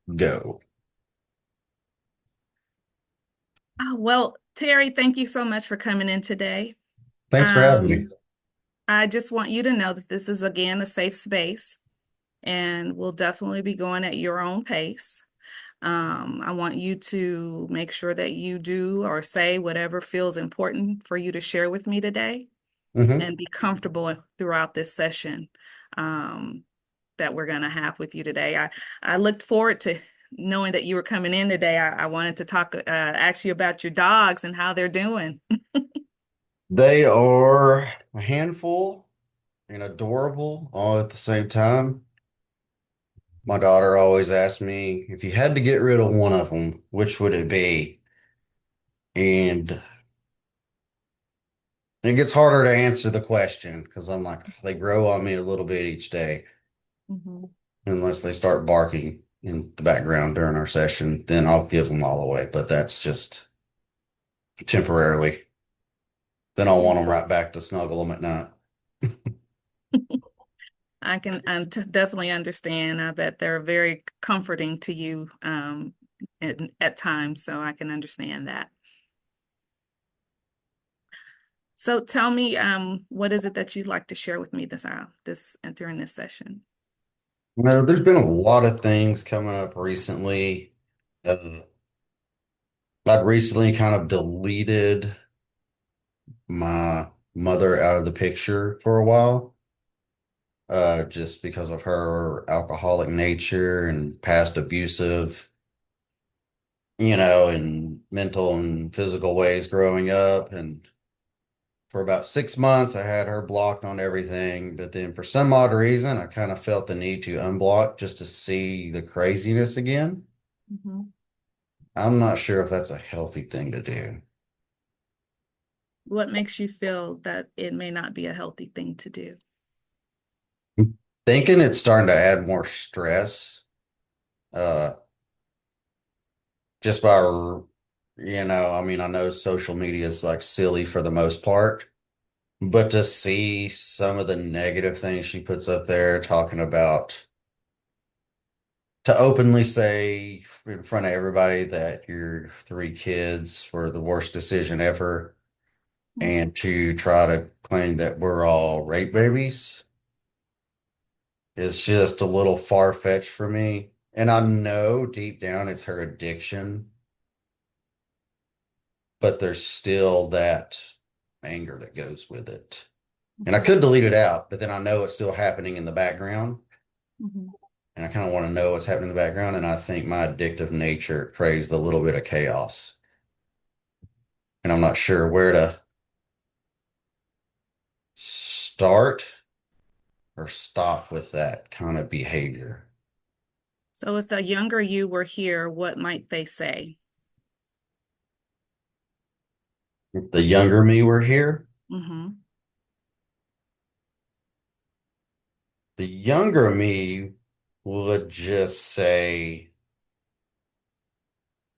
Go. Well, Terry, thank you so much for coming in today. Thanks for having me. I just want you to know that this is again a safe space and we'll definitely be going at your own pace. I want you to make sure that you do or say whatever feels important for you to share with me today Hmm. and be comfortable throughout this session um, that we're going to have with you today. I looked forward to knowing that you were coming in today. I wanted to ask you about your dogs and how they're doing. They are a handful and adorable all at the same time. My daughter always asks me if you had to get rid of one of them, which would it be? And it gets harder to answer the question because I'm like, they grow on me a little bit each day, Mhm. unless they start barking in the background during our session, then I'll give them all away. But that's just temporarily. Then I'll want them right back to snuggle them at night. Definitely understand. I bet they're very comforting to you at times, so I can understand that. So tell me, what is it that you'd like to share with me this during this session? No, there's been a lot of things coming up recently. Uh, I'd recently kind of deleted my mother out of the picture for a while, just because of her alcoholic nature and past abusive, in mental and physical ways growing up. And for about 6 months, I had her blocked on everything. But then for some odd reason, I kind of felt the need to unblock just to see the craziness again. Mhm. I'm not sure if that's a healthy thing to do. What makes you feel that it may not be a healthy thing to do? I'm thinking it's starting to add more stress, uh, just by, I mean, I know social media is like silly for the most part, but to see some of the negative things she puts up there talking about, to openly say in front of everybody that your three kids were the worst decision ever, and to try to claim that we're all rape babies. Is just a little far-fetched for me. And I know deep down it's her addiction, but there's still that anger that goes with it. And I Mhm. could delete it out, but then I know it's still happening in the background. Mhm. And I kind of want to know what's happening in the background. And I think my addictive nature craves a little bit of chaos. And I'm not sure where to start or stop with that kind of behavior. So if a younger you were here, what might they say? If the younger me were here, Hmm. the younger me would just say,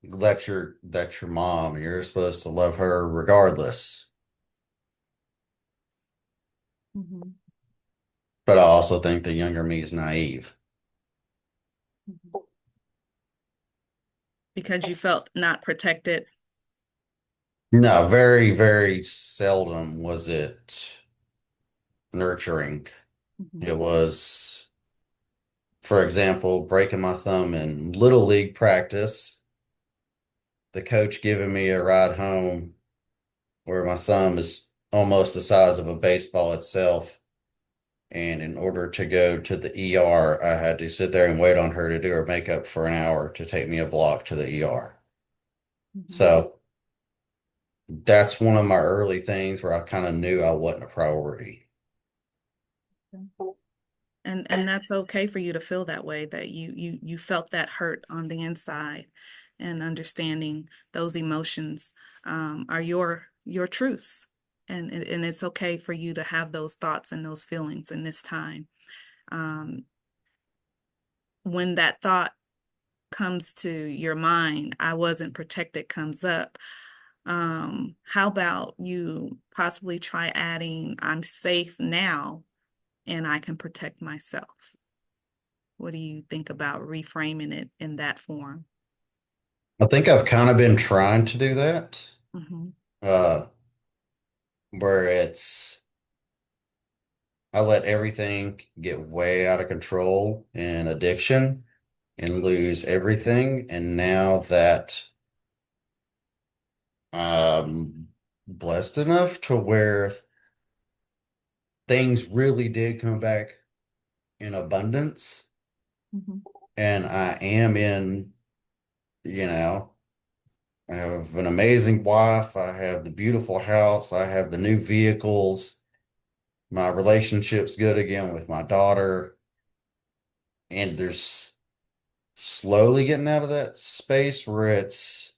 that's your mom. You're supposed to love her regardless. Hmm. But I also think the younger me is naive. Because you felt not protected. No, very, very seldom was it nurturing. Mhm. It was, for example, breaking my thumb in little league practice, the coach giving me a ride home where my thumb is almost the size of a baseball itself. And in order to go to the ER, I had to sit there and wait on her to do her makeup for an hour to take me a block to the ER. Mhm. So that's one of my early things where I kind of knew I wasn't a priority. And that's okay for you to feel that way, that you felt that hurt on the inside, and understanding those emotions are your truths, and it's okay for you to have those thoughts and those feelings in this time. Um, when that thought comes to your mind, I wasn't protected, comes up. How about you possibly try adding, I'm safe now and I can protect myself? What do you think about reframing it in that form? I think I've kind of been trying to do that, Hmm. uh, where I let everything get way out of control in addiction and lose everything. And now that I'm blessed enough to where things really did come back in abundance, Hmm. and I am in, you know, I have an amazing wife, I have the beautiful house, I have the new vehicles, my relationship's good again with my daughter, and there's slowly getting out of that space where it's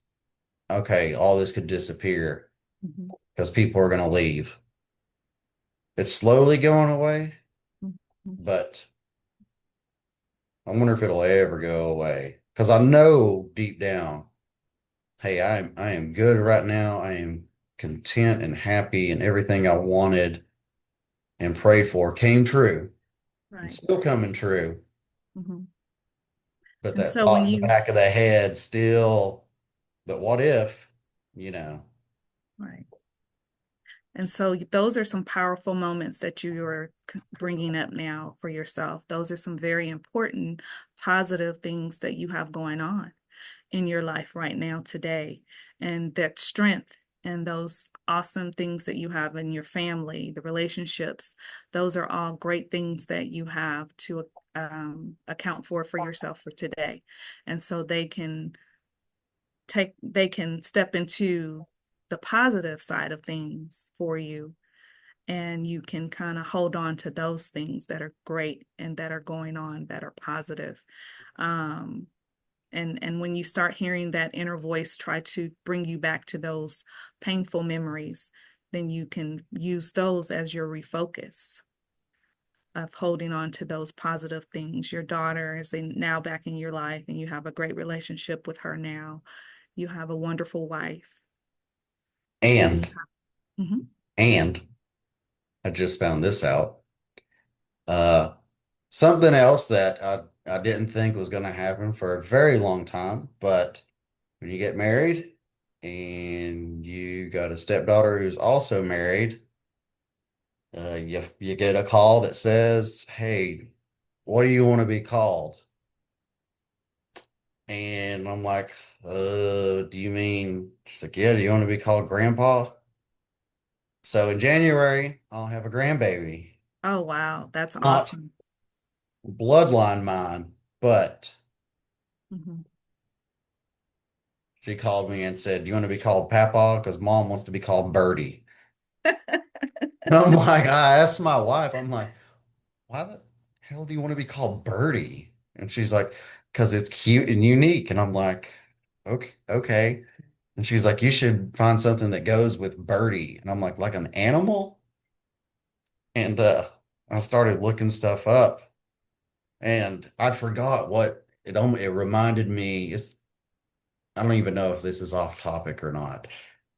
okay, all this could disappear Hmm. because people are going to leave. It's slowly going away, Hmm. but I wonder if it'll ever go away. Because I know deep down, hey, I am good right now. I am content and happy, and everything I wanted and prayed for came true and Right. still coming true. Hmm. But And that so when thought in the you, back of the head still, but what if, you know? right. And so those are some powerful moments that you are bringing up now for yourself. Those are some very important, positive things that you have going on in your life right now today. And that strength and those awesome things that you have in your family, the relationships, those are all great things that you have to account for yourself for today. And so they can step into the positive side of things for you, and you can kind of hold on to those things that are great and that are going on that are positive. um, and when you start hearing that inner voice try to bring you back to those painful memories, then you can use those as your refocus of holding on to those positive things. Your daughter is now back in your life, and you have a great relationship with her now. You have a wonderful wife. And And, mhm. and I just found this out. Uh, Something else that I didn't think was going to happen for a very long time, but when you get married and you got a stepdaughter who's also married, you get a call that says, "Hey, what do you want to be called?" And I'm like, do you mean?" She's like, "Yeah, do you want to be called Grandpa?" So in January, I'll have a grandbaby. Oh, wow, that's Not awesome. bloodline mine, but Mhm. she called me and said, "You want to be called Papa? Because Mom wants to be called Birdie." And I'm like, I asked my wife, I'm like, why the hell do you want to be called Birdie? And she's like, because it's cute and unique. And I'm like, okay, okay. And she's like, you should find something that goes with Birdie. And I'm like an animal? And I started looking stuff up, and I forgot what it reminded me. I don't even know if this is off topic or not.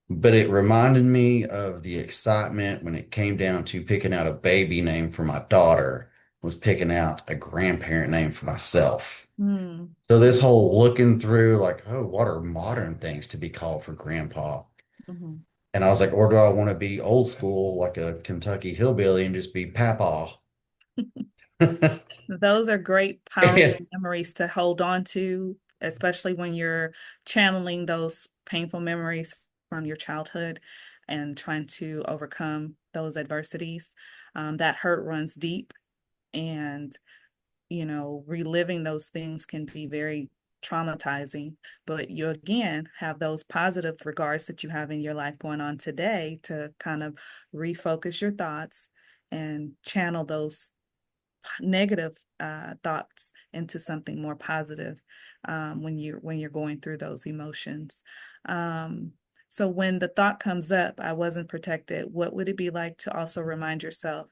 But it reminded me of the excitement when it came down to picking out a baby name for my daughter, was picking out a grandparent name for myself. Mm. So this whole looking through like, oh, what are modern things to be called for grandpa? Mhm. And I was like, or do I want to be old school like a Kentucky hillbilly and just be Papa? Those are great, And powerful memories to hold on to, especially when you're channeling those painful memories from your childhood and trying to overcome those adversities. That hurt runs deep, and reliving those things can be very traumatizing. But you again have those positive regards that you have in your life going on today to kind of refocus your thoughts and channel those negative thoughts into something more positive when you're going through those emotions. Um, so when the thought comes up, I wasn't protected, what would it be like to also remind yourself,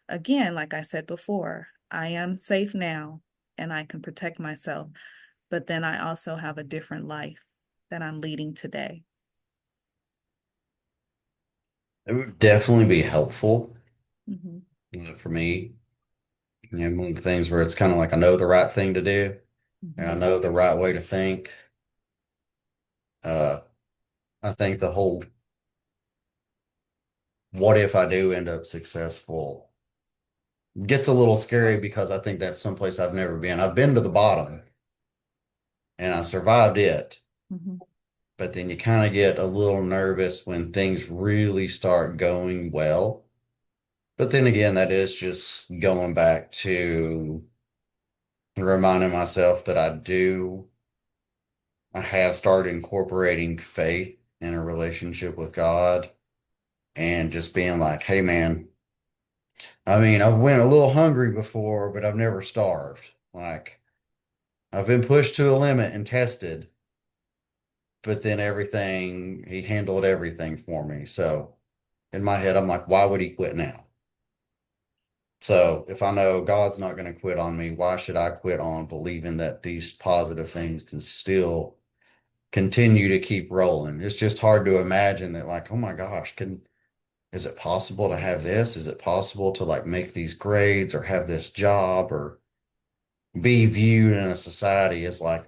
again, like I said before, I am safe now and I can protect myself, but then I also have a different life that I'm leading today. it would definitely be helpful Mhm. for me. One of the things where it's kind of like I know the right thing to do and I Mhm. know the right way to think. Uh, I think the whole what if I do end up successful gets a little scary because I think that's someplace I've never been. I've been to the bottom and I survived it, Mhm. but then you kind of get a little nervous when things really start going well. But then again, that is just going back to reminding myself that I have started incorporating faith in a relationship with God and just being like, hey man, I mean, I've went a little hungry before, but I've never starved. Like I've been pushed to a limit and tested, but then he handled everything for me. So in my head, I'm like, why would he quit now? So if I know God's not going to quit on me, why should I quit on believing that these positive things can still continue to keep rolling? It's just hard to imagine that, like, oh my gosh, is it possible to have this? Is it possible to like make these grades or have this job or be viewed in a society as like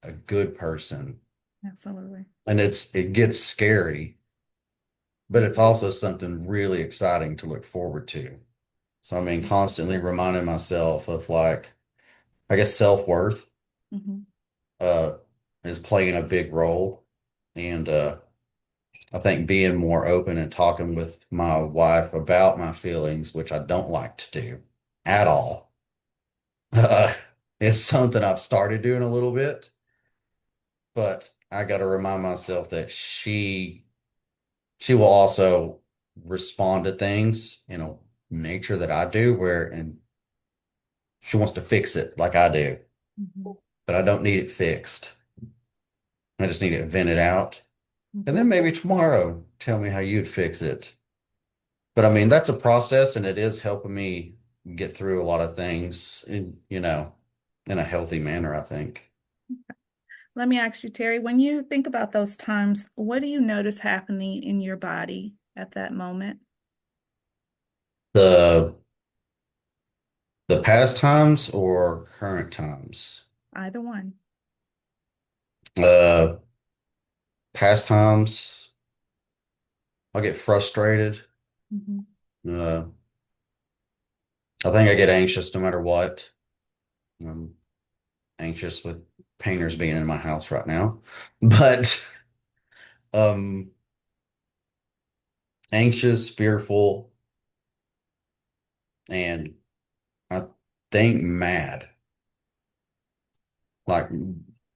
a good person? Absolutely. And it gets scary, but it's also something really exciting to look forward to. So I mean, constantly reminding myself of like, I guess self-worth Mhm. uh is playing a big role. And I think being more open and talking with my wife about my feelings, which I don't like to do at all, uh, is something I've started doing a little bit. But I got to remind myself that she will also respond to things in a nature that I do, where and she wants to fix it like I do, Mhm. but I don't need it fixed. I just need it vented out. And Mhm. then maybe tomorrow tell me how you'd fix it. But I mean, that's a process and it is helping me get through a lot of things in a healthy manner, I think. Let me ask you, Terry, when you think about those times, what do you notice happening in your body at that moment? The the past times or current times? Either one. Uh Past times, I'll get frustrated. Mhm. Uh I think I get anxious no matter what. I'm anxious with painters being in my house right now. But um anxious, fearful, and I think mad, like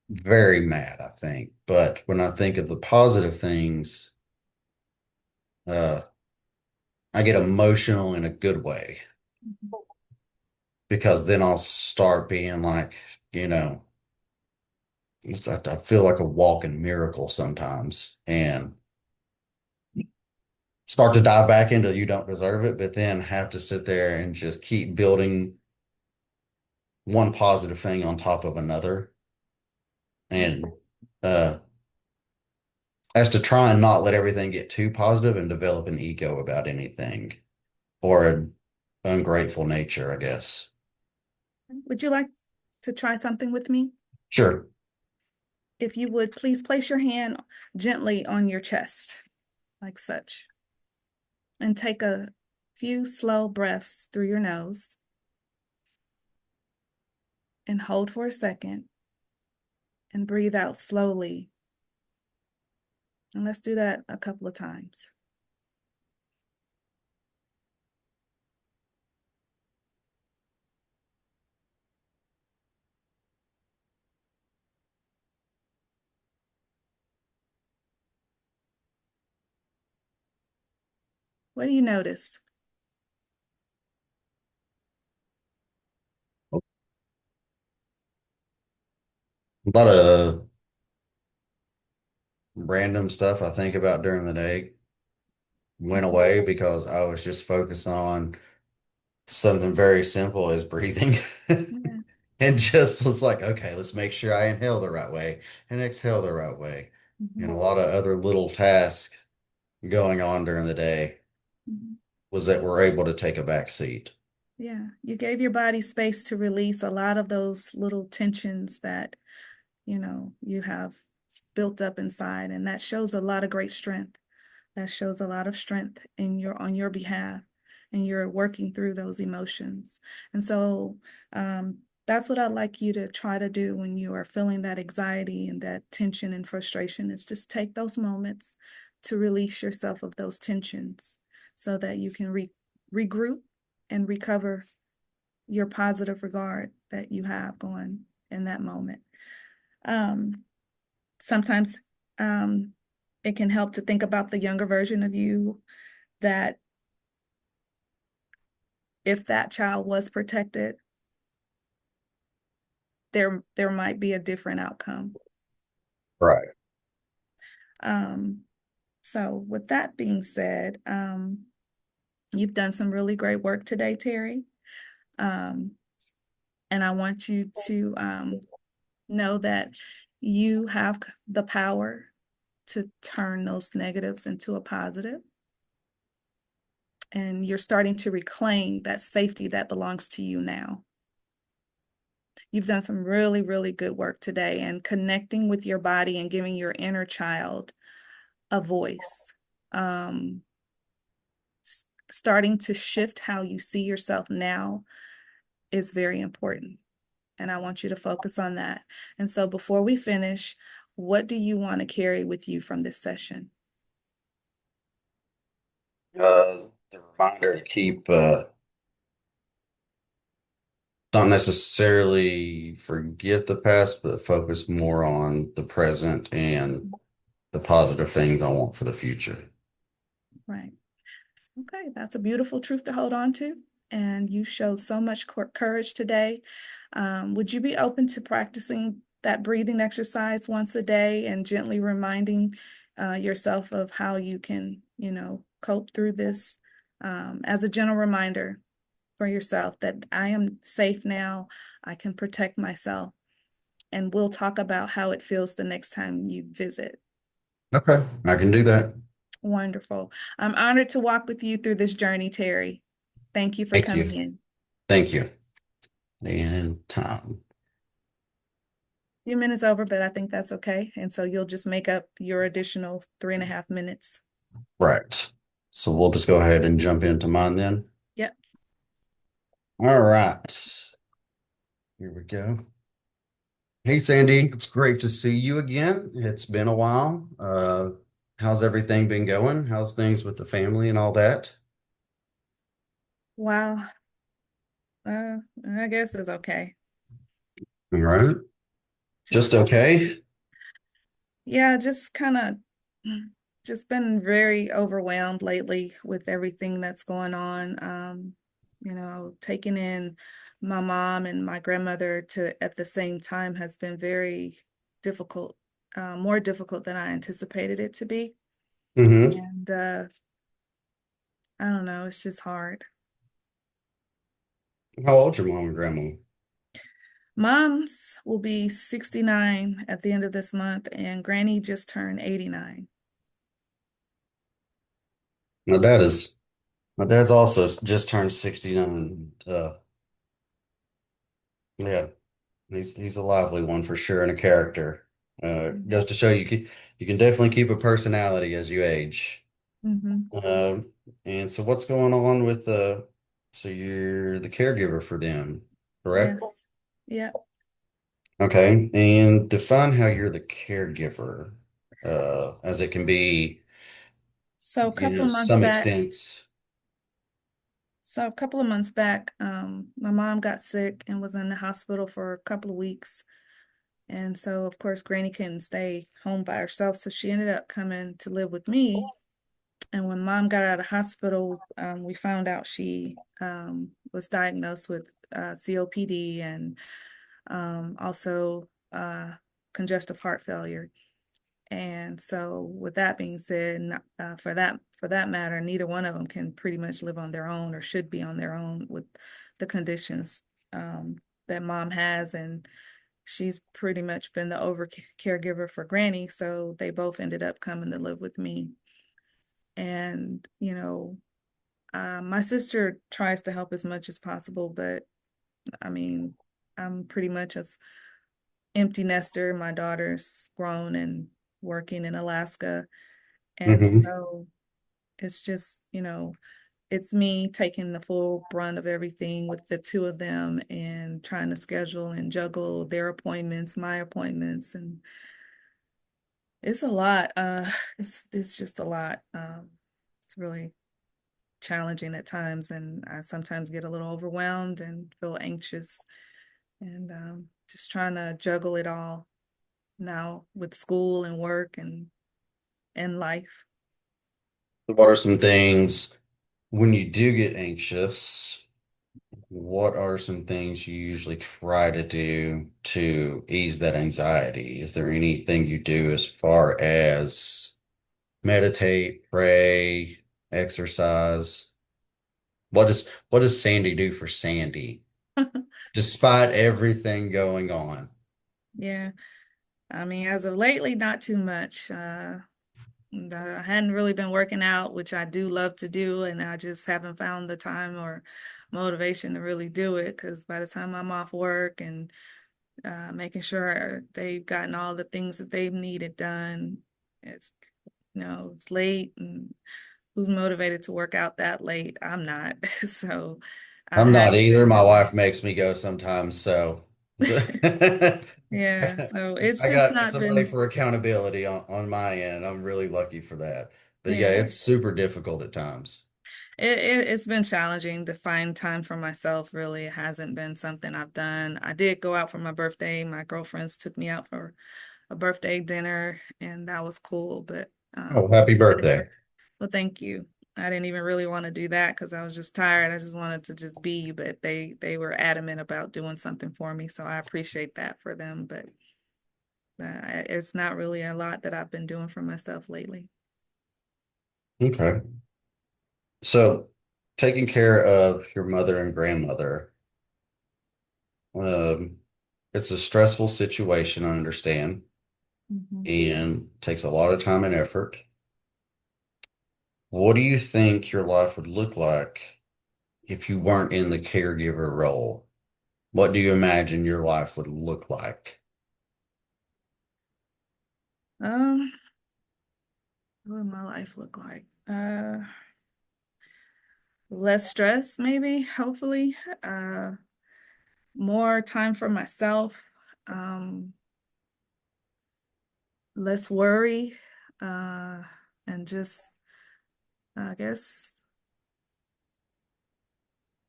very mad, I think. But when I think of the positive things, uh, I get emotional in a good way Mhm. because then I'll start being like, you know, I feel like a walking miracle sometimes and start to dive back into you don't deserve it, but then have to sit there and just keep building one positive thing on top of another. And uh, as to try and not let everything get too positive and develop an ego about anything or an ungrateful nature, I guess. Would you like to try something with me? Sure. If you would please place your hand gently on your chest, like such, and take a few slow breaths through your nose and hold for a second and breathe out slowly. And let's do that a couple of times. What do you notice? A lot of random stuff I think about during the day went Mhm. away because I was just focused on something very simple as breathing. Yeah. And just was like, okay, let's make sure I inhale the right way and exhale the right way. And a Mhm. lot of other little tasks going on during the day Mhm. was that we're able to take a back seat. Yeah, you gave your body space to release a lot of those little tensions that, you have built up inside, and that shows a lot of great strength. That shows a lot of strength in your on your behalf, and you're working through those emotions. And so that's what I'd like you to try to do when you are feeling that anxiety and that tension and frustration is just take those moments to release yourself of those tensions so that you can regroup and recover your positive regard that you have going in that moment. Um, Sometimes um, it can help to think about the younger version of you that if that child was protected, there might be a different outcome. Right. Um, so with that being said, you've done some really great work today, Terry. Um, and I want you to know that you have the power to turn those negatives into a positive. And you're starting to reclaim that safety that belongs to you now. You've done some really, really good work today and connecting with your body and giving your inner child a voice. Um, Starting to shift how you see yourself now is very important. And I want you to focus on that. And so before we finish, what do you want to carry with you from this session? The reminder to keep, not necessarily forget the past, but focus more on the present and the positive things I want for the future. Right. Okay, that's a beautiful truth to hold on to. And you showed so much courage today. Would you be open to practicing that breathing exercise once a day and gently reminding yourself of how you can, cope through this as a gentle reminder for yourself that I am safe now, I can protect myself, and we'll talk about how it feels the next time you visit. Okay, I can do that. Wonderful. I'm honored to walk with you through this journey, Terry. Thank you for Thank coming you. in. Thank you. And Tom. Few minutes over, but I think that's okay. And so you'll just make up your additional 3.5 minutes. Right. So we'll just go ahead and jump into mine then. Yep. All right. Here we go. Hey, Sandy. It's great to see you again. It's been a while. How's everything been going? How's things with the family and all that? Wow. Uh, I guess it's okay. All right. Just Just, okay. yeah, just kind of just been very overwhelmed lately with everything that's going on. Taking in my mom and my grandmother to at the same time has been very difficult, more difficult than I anticipated it to be. Mm-hmm. And I don't know, it's just hard. How old's your mom and grandma? Mom's will be 69 at the end of this month, and Granny just turned 89. My dad is, my dad's also just turned 69. Yeah, he's a lively one for sure and a character. Goes to show you can definitely keep a personality as you age. Mm-hmm. And so what's going on with so you're the caregiver for them, correct? Yes. Yeah. Okay, and define how you're the caregiver, as it can be, So a couple of months some back, extents. so a couple of months back, my mom got sick and was in the hospital for a couple of weeks. And so, of course, Granny couldn't stay home by herself. So she ended up coming to live with me. And when mom got out of hospital, we found out she was diagnosed with COPD and also congestive heart failure. And so, with that being said, for that matter, neither one of them can pretty much live on their own or should be on their own with the conditions that mom has, and she's pretty much been the over caregiver for Granny. So they both ended up coming to live with me, and My sister tries to help as much as possible, but I mean, I'm pretty much a empty nester. My daughter's grown and working in Alaska. And Hmm. so it's just, it's me taking the full brunt of everything with the two of them and trying to schedule and juggle their appointments, my appointments, and it's a lot. It's just a lot. It's really challenging at times, and I sometimes get a little overwhelmed and feel anxious, and just trying to juggle it all now with school and work and life. What are some things when you do get anxious? What are some things you usually try to do to ease that anxiety? Is there anything you do as far as meditate, pray, exercise? What does Sandy do for Sandy, despite everything going on? Yeah, I mean, as of lately, not too much. I hadn't really been working out, which I do love to do, and I just haven't found the time or motivation to really do it because by the time I'm off work and making sure they've gotten all the things that they've needed done, it's it's late, and who's motivated to work out that late? I'm not. So I I'm not haven't either. been My really. wife makes me go sometimes, so I Yeah, so it's just got not somebody been. for accountability on my end. I'm really lucky for that. But yeah, Yeah, it's super difficult at times. it's been challenging to find time for myself. Really, it hasn't been something I've done. I did go out for my birthday. My girlfriends took me out for a birthday dinner, and that was cool. But Oh, happy birthday. well, thank you. I didn't even really want to do that because I was just tired. I just wanted to just be, but they were adamant about doing something for me, so I appreciate that for them. But it's not really a lot that I've been doing for myself lately. Okay. So taking care of your mother and grandmother, um, it's a stressful situation, I understand, Mhm. and takes a lot of time and effort. What do you think your life would look like if you weren't in the caregiver role? What do you imagine your life would look like? Um, what would my life look like? Less stress, maybe, hopefully. Uh, More time for myself. Um, Less worry. Uh, and just, I guess,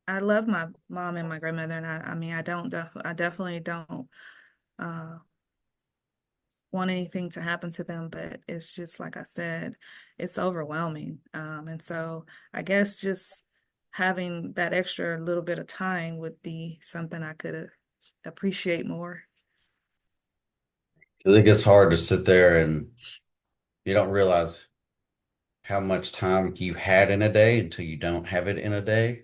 I love my mom and my grandmother, and I mean, I definitely don't uh, want anything to happen to them, but it's just like I said, it's overwhelming. And so I guess just having that extra little bit of time would be something I could appreciate more. I think it's hard to sit there and you don't realize how much time you had in a day until you don't have it in a day.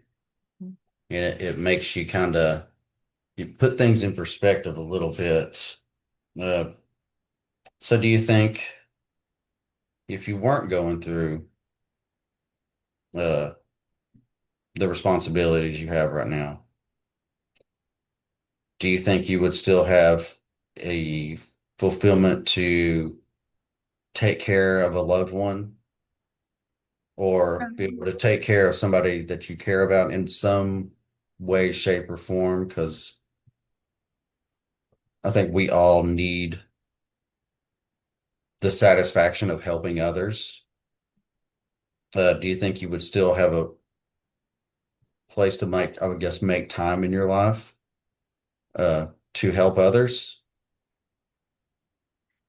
And it makes you kind of you put things in perspective a little bit. Uh, so do you think if you weren't going through uh, the responsibilities you have right now, do you think you would still have a fulfillment to take care of a loved one or be able to take care of somebody that you care about in some way, shape, or form? Because I think we all need the satisfaction of helping others. Do you think you would still have a place to make, I would guess, make time in your life to help others?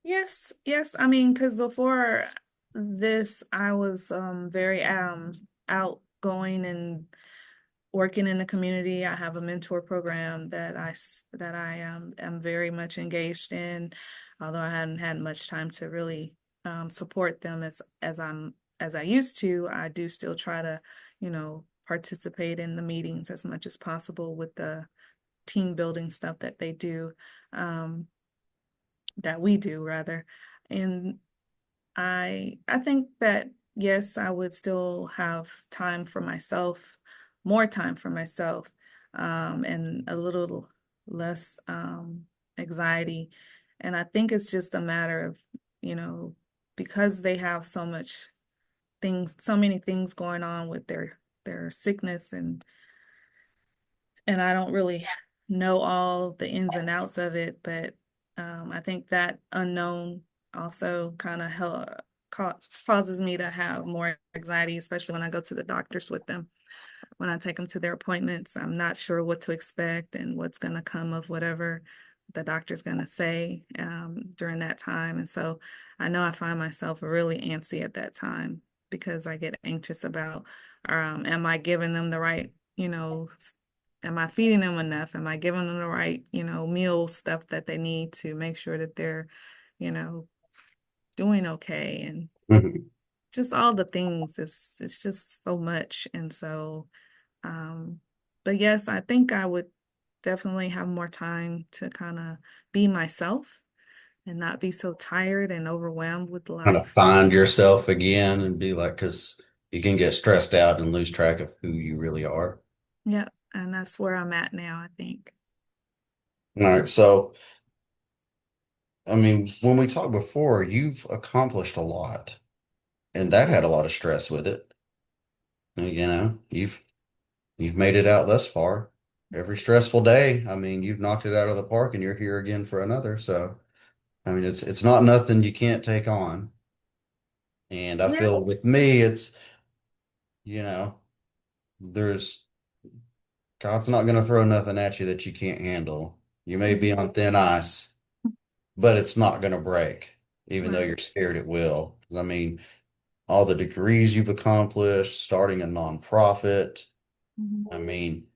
Yes, yes. I mean, because before this, I was very outgoing and working in the community. I have a mentor program that I am very much engaged in, although I hadn't had much time to really support them as I used to. I do still try to, participate in the meetings as much as possible with the team building stuff that they do, that we do rather. And I think that yes, I would still have time for myself, more time for myself, and a little less anxiety. And I think it's just a matter of, you know, because they have so much things, so many things going on with their sickness, and I don't really know all the ins and outs of it, but I think that unknown also kind of causes me to have more anxiety, especially when I go to the doctors with them. When I take them to their appointments, I'm not sure what to expect and what's going to come of whatever the doctor's going to say during that time. And so I know I find myself really antsy at that time because I get anxious about, am I giving them the right, am I feeding them enough? Am I giving them the right, meal stuff that they need to make sure that they're, you know, doing okay? And Mhm. just all the things. It's just so much. And so um, but yes, I think I would definitely have more time to kind of be myself and not be so tired and overwhelmed with Kind of life. find yourself again and be like, because you can get stressed out and lose track of who you really are. Yeah, and that's where I'm at now, I think. All right. So, I mean, when we talked before, you've accomplished a lot, and that had a lot of stress with it. You know, you've made it out thus far. Every stressful day, I mean, you've knocked it out of the park and you're here again for another. So, I mean, it's not nothing you can't take on. And I Yeah. feel with me, it's, you know, there's God's not going to throw nothing at you that you can't handle. You may be Mhm. on thin ice, but it's not going to break, even though Right. you're scared it will. 'Cause I mean, all the degrees you've accomplished, starting a nonprofit. Mhm. I mean,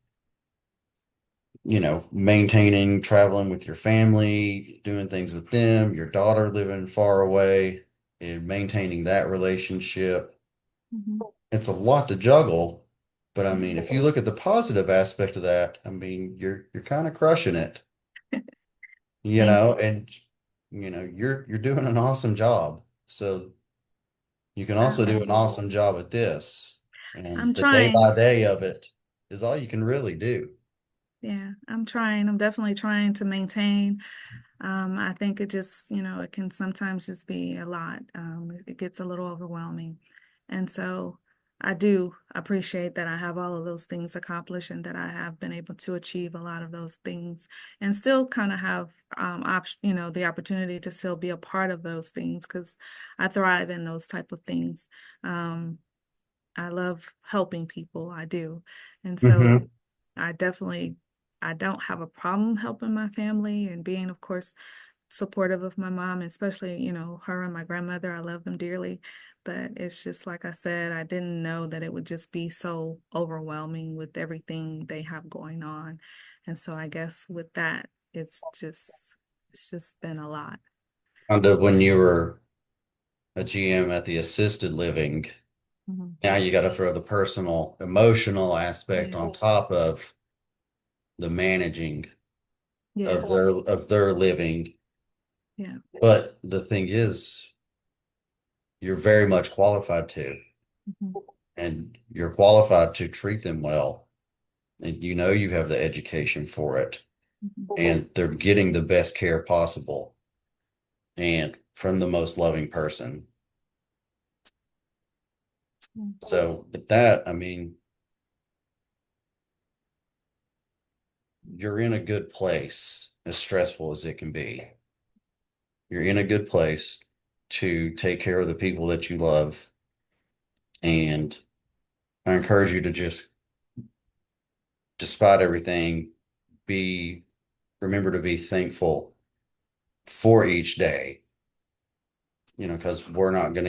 maintaining, traveling with your family, doing things with them, your daughter living far away, and maintaining that relationship. Mhm. It's a lot to juggle, but I mean, Yeah. if you look at the positive aspect of that, I mean, you're kind of crushing it, Thank you. and you're doing an awesome job. So you can also do an Absolutely. awesome job at this, and I'm the day trying. by day of it is all you can really do. Yeah, I'm trying. I'm definitely trying to maintain. I think it just, it can sometimes just be a lot. It gets a little overwhelming. And so I do appreciate that I have all of those things accomplished and that I have been able to achieve a lot of those things and still kind of have, the opportunity to still be a part of those things because I thrive in those type of things. Um, I love helping people. I do. And so Hmm. I definitely, I don't have a problem helping my family and being, of course, supportive of my mom, especially, her and my grandmother. I love them dearly. But it's just like I said, I didn't know that it would just be so overwhelming with everything they have going on. And so I guess with that, it's just been a lot. Kind of when you were a GM at the assisted living, Mhm. now you got to throw the personal, emotional aspect Yeah. on top of the managing Yeah. of their living. Yeah. But the thing is, you're very much qualified to, Mhm. and you're qualified to treat them well. And you have the education for it, Mhm. and they're getting the best care possible and from the most loving person. Mhm. So with that, I mean, you're in a good place, as stressful as it can be. You're in a good place to take care of the people that you love. And I encourage you to just, despite everything, be remember to be thankful for each day, because we're not going to